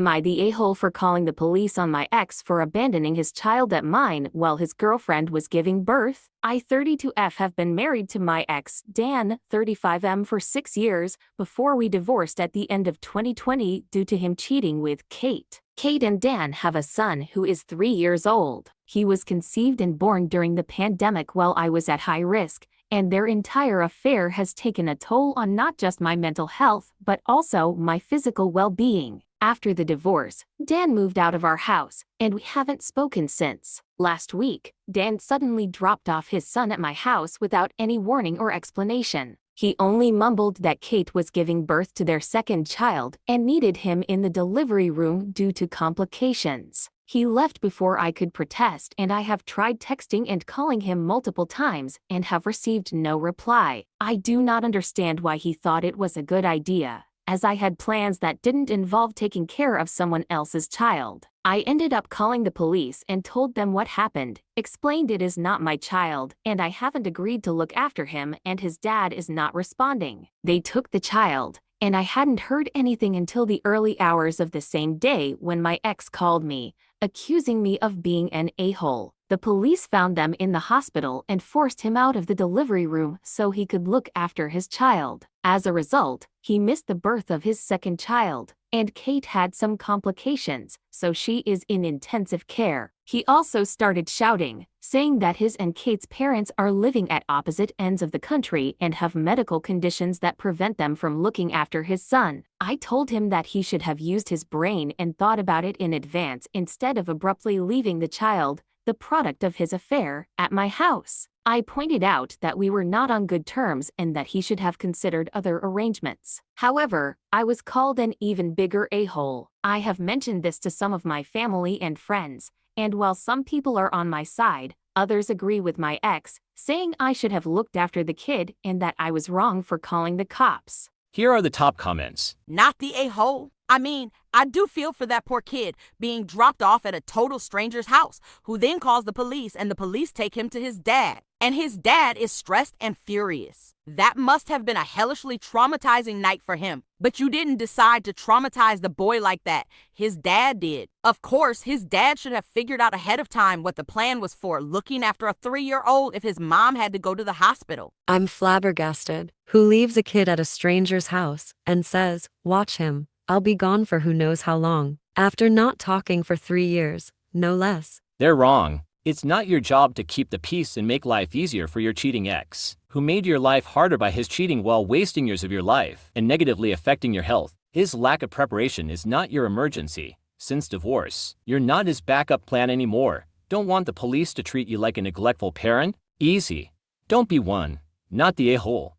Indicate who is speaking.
Speaker 1: Am I the a-hole for calling the police on my ex for abandoning his child at mine while his girlfriend was giving birth? I, 32F, have been married to my ex, Dan, 35M, for 6 years before we divorced at the end of 2020 due to him cheating with Kate. Kate and Dan have a son who is 3 years old. He was conceived and born during the pandemic while I was at high risk, and their entire affair has taken a toll on not just my mental health but also my physical well-being. After the divorce, Dan moved out of our house, and we haven't spoken since. Last week, Dan suddenly dropped off his son at my house without any warning or explanation. He only mumbled that Kate was giving birth to their second child and needed him in the delivery room due to complications. He left before I could protest, and I have tried texting and calling him multiple times and have received no reply. I do not understand why he thought it was a good idea, as I had plans that didn't involve taking care of someone else's child. I ended up calling the police and told them what happened, explained it is not my child, and I haven't agreed to look after him, and his dad is not responding. They took the child, and I hadn't heard anything until the early hours of the same day when my ex called me, accusing me of being an a-hole. The police found them in the hospital and forced him out of the delivery room so he could look after his child. As a result, he missed the birth of his second child, and Kate had some complications, so she is in intensive care. He also started shouting, saying that his and Kate's parents are living at opposite ends of the country and have medical conditions that prevent them from looking after his son. I told him that he should have used his brain and thought about it in advance instead of abruptly leaving the child, the product of his affair, at my house. I pointed out that we were not on good terms and that he should have considered other arrangements. However, I was called an even bigger a-hole. I have mentioned this to some of my family and friends, and while some people are on my side, others agree with my ex, saying I should have looked after the kid and that I was wrong for calling the cops.
Speaker 2: Here are the top comments.
Speaker 3: Not the a-hole. I mean, I do feel for that poor kid being dropped off at a total stranger's house, who then calls the police and the police take him to his dad. And his dad is stressed and furious. That must have been a hellishly traumatizing night for him. But you didn't decide to traumatize the boy like that. His dad did. Of course, his dad should have figured out ahead of time what the plan was for looking after a 3-year-old if his mom had to go to the hospital.
Speaker 4: I'm flabbergasted. Who leaves a kid at a stranger's house and says, "Watch him. I'll be gone for who knows how long," after not talking for 3 years, no less.
Speaker 2: They're wrong. It's not your job to keep the peace and make life easier for your cheating ex, who made your life harder by his cheating while wasting years of your life and negatively affecting your health. His lack of preparation is not your emergency. Since divorce, you're not his backup plan anymore. Don't want the police to treat you like a neglectful parent? Easy. Don't be one, not the a-hole.